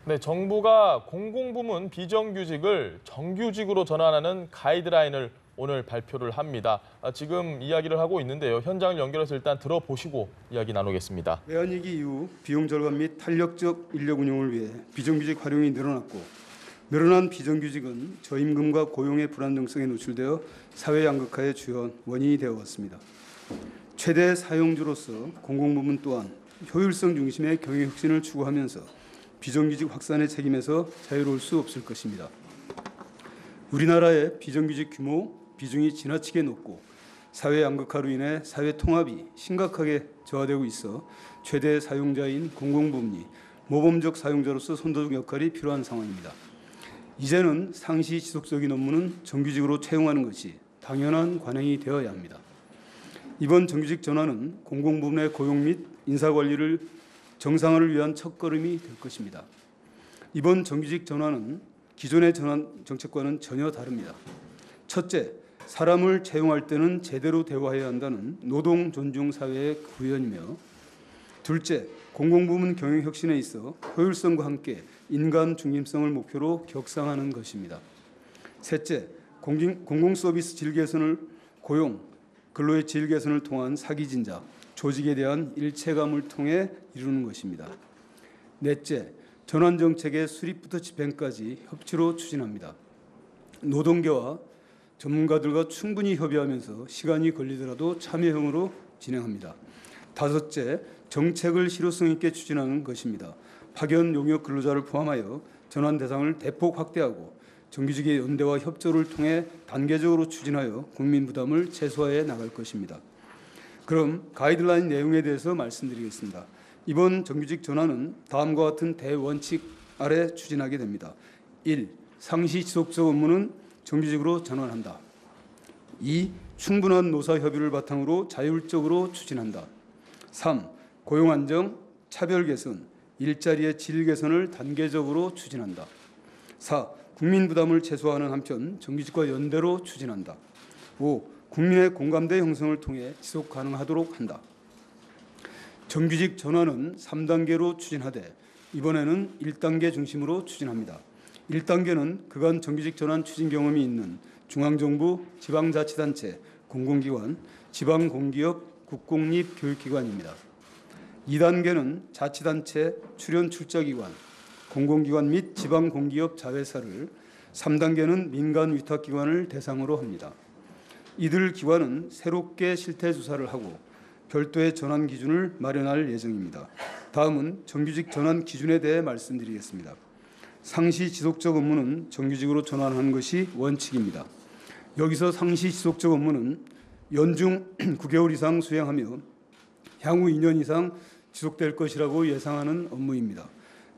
네, 정부가 공공부문 비정규직을 정규직으로 전환하는 가이드라인을 오늘 발표를 합니다. 지금 이야기를 하고 있는데요. 현장을 연결해서 일단 들어보시고 이야기 나누겠습니다. 외환위기 이후 비용 절감 및 탄력적 인력 운용을 위해 비정규직 활용이 늘어났고 늘어난 비정규직은 저임금과 고용의 불안정성에 노출되어 사회 양극화의 주요 원인이 되어 왔습니다. 최대 사용주로서 공공부문 또한 효율성 중심의 경영 혁신을 추구하면서 비정규직 확산의 책임에서 자유로울 수 없을 것입니다. 우리나라의 비정규직 규모, 비중이 지나치게 높고 사회 양극화로 인해 사회 통합이 심각하게 저하되고 있어 최대 사용자인 공공부문이 모범적 사용자로서 선도적 역할이 필요한 상황입니다. 이제는 상시 지속적인 업무는 정규직으로 채용하는 것이 당연한 관행이 되어야 합니다. 이번 정규직 전환은 공공부문의 고용 및 인사관리를 정상화를 위한 첫걸음이 될 것입니다. 이번 정규직 전환은 기존의 전환 정책과는 전혀 다릅니다. 첫째, 사람을 채용할 때는 제대로 대우해야 한다는 노동 존중 사회의 구현이며, 둘째, 공공부문 경영 혁신에 있어 효율성과 함께 인간 중심성을 목표로 격상하는 것입니다. 셋째, 공공서비스 질 개선을 고용, 근로의 질 개선을 통한 사기 진작, 조직에 대한 일체감을 통해 이루는 것입니다. 넷째, 전환 정책의 수립부터 집행까지 협치로 추진합니다. 노동계와 전문가들과 충분히 협의하면서 시간이 걸리더라도 참여형으로 진행합니다. 다섯째, 정책을 실효성 있게 추진하는 것입니다. 파견 용역 근로자를 포함하여 전환 대상을 대폭 확대하고 정규직의 연대와 협조를 통해 단계적으로 추진하여 국민 부담을 최소화해 나갈 것입니다. 그럼 가이드라인 내용에 대해서 말씀드리겠습니다. 이번 정규직 전환은 다음과 같은 대원칙 아래 추진하게 됩니다. 1. 상시 지속적 업무는 정규직으로 전환한다. 2. 충분한 노사 협의를 바탕으로 자율적으로 추진한다. 3. 고용 안정, 차별 개선, 일자리의 질 개선을 단계적으로 추진한다. 4. 국민 부담을 최소화하는 한편 정규직과 연대로 추진한다. 5. 국민의 공감대 형성을 통해 지속 가능하도록 한다. 정규직 전환은 3단계로 추진하되 이번에는 1단계 중심으로 추진합니다. 1단계는 그간 정규직 전환 추진 경험이 있는 중앙정부, 지방자치단체, 공공기관, 지방공기업, 국공립교육기관입니다. 2단계는 자치단체, 출연출자기관, 공공기관 및 지방공기업 자회사를, 3단계는 민간위탁기관을 대상으로 합니다. 이들 기관은 새롭게 실태조사를 하고 별도의 전환 기준을 마련할 예정입니다. 다음은 정규직 전환 기준에 대해 말씀드리겠습니다. 상시 지속적 업무는 정규직으로 전환하는 것이 원칙입니다. 여기서 상시 지속적 업무는 연중 9개월 이상 수행하며 향후 2년 이상 지속될 것이라고 예상하는 업무입니다.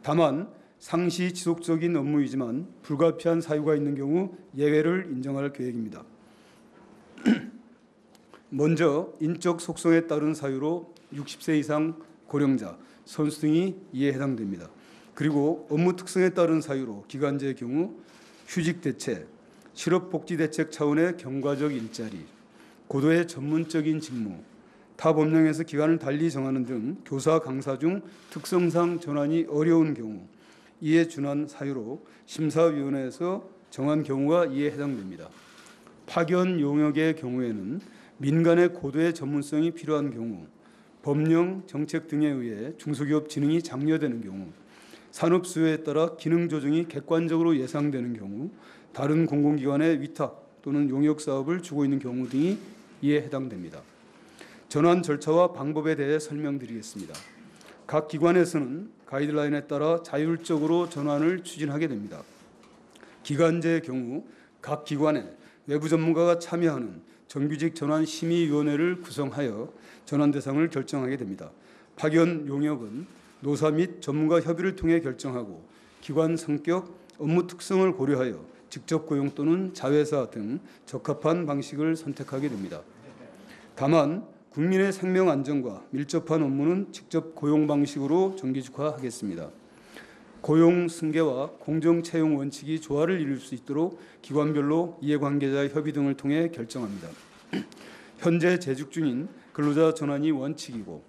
다만 상시 지속적인 업무이지만 불가피한 사유가 있는 경우 예외를 인정할 계획입니다. 먼저 인적 속성에 따른 사유로 60세 이상 고령자, 선수 등이 이에 해당됩니다. 그리고 업무 특성에 따른 사유로 기간제의 경우 휴직 대책, 실업복지 대책 차원의 경과적 일자리, 고도의 전문적인 직무, 타 법령에서 기간을 달리 정하는 등 교사 강사 중 특성상 전환이 어려운 경우, 이에 준한 사유로 심사위원회에서 정한 경우가 이에 해당됩니다. 파견 용역의 경우에는 민간의 고도의 전문성이 필요한 경우, 법령, 정책 등에 의해 중소기업 진흥이 장려되는 경우, 산업 수요에 따라 기능 조정이 객관적으로 예상되는 경우, 다른 공공기관의 위탁 또는 용역 사업을 주고 있는 경우 등이 이에 해당됩니다. 전환 절차와 방법에 대해 설명드리겠습니다. 각 기관에서는 가이드라인에 따라 자율적으로 전환을 추진하게 됩니다. 기간제의 경우 각 기관에 외부 전문가가 참여하는 정규직 전환 심의위원회를 구성하여 전환 대상을 결정하게 됩니다. 파견 용역은 노사 및 전문가 협의를 통해 결정하고 기관 성격, 업무 특성을 고려하여 직접 고용 또는 자회사 등 적합한 방식을 선택하게 됩니다. 다만 국민의 생명 안전과 밀접한 업무는 직접 고용 방식으로 정규직화하겠습니다. 고용 승계와 공정 채용 원칙이 조화를 이룰 수 있도록 기관별로 이해관계자의 협의 등을 통해 결정합니다. 현재 재직 중인 근로자 전환이 원칙이고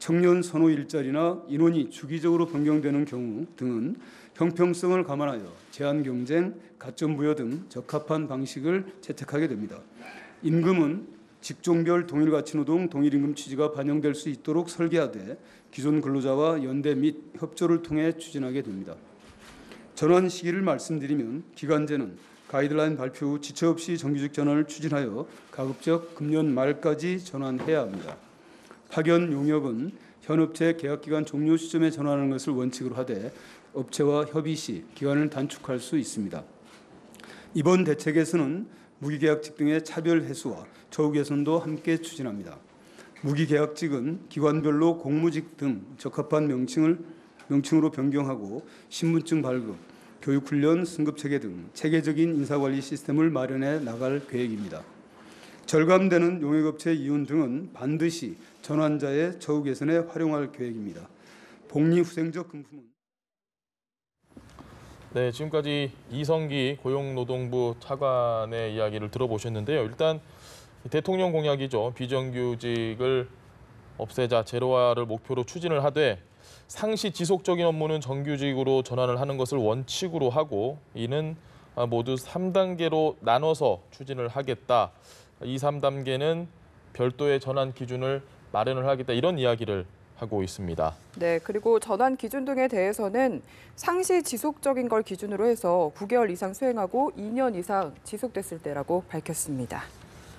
청년 선호 일자리나 인원이 주기적으로 변경되는 경우 등은 형평성을 감안하여 제한 경쟁, 가점 부여 등 적합한 방식을 채택하게 됩니다. 임금은 직종별 동일 가치 노동, 동일 임금 취지가 반영될 수 있도록 설계하되 기존 근로자와 연대 및 협조를 통해 추진하게 됩니다. 전환 시기를 말씀드리면 기간제는 가이드라인 발표 후 지체 없이 정규직 전환을 추진하여 가급적 금년 말까지 전환해야 합니다. 파견 용역은 현 업체 계약기간 종료 시점에 전환하는 것을 원칙으로 하되 업체와 협의 시 기간을 단축할 수 있습니다. 이번 대책에서는 무기계약직 등의 차별 해소와 처우 개선도 함께 추진합니다. 무기계약직은 기관별로 공무직 등 적합한 명칭으로 변경하고 신분증 발급, 교육훈련, 승급체계 등 체계적인 인사관리 시스템을 마련해 나갈 계획입니다. 절감되는 용역업체 이윤 등은 반드시 전환자의 처우 개선에 활용할 계획입니다. 복리후생적 금품은 네, 지금까지 이성기 고용노동부 차관의 이야기를 들어보셨는데요. 일단 대통령 공약이죠. 비정규직을 없애자, 제로화를 목표로 추진을 하되 상시 지속적인 업무는 정규직으로 전환을 하는 것을 원칙으로 하고 이는 모두 3단계로 나눠서 추진을 하겠다. 이 3단계는 별도의 전환 기준을 마련을 하겠다. 이런 이야기를 하고 있습니다. 네, 그리고 전환 기준 등에 대해서는 상시 지속적인 걸 기준으로 해서 9개월 이상 수행하고 2년 이상 지속됐을 때라고 밝혔습니다.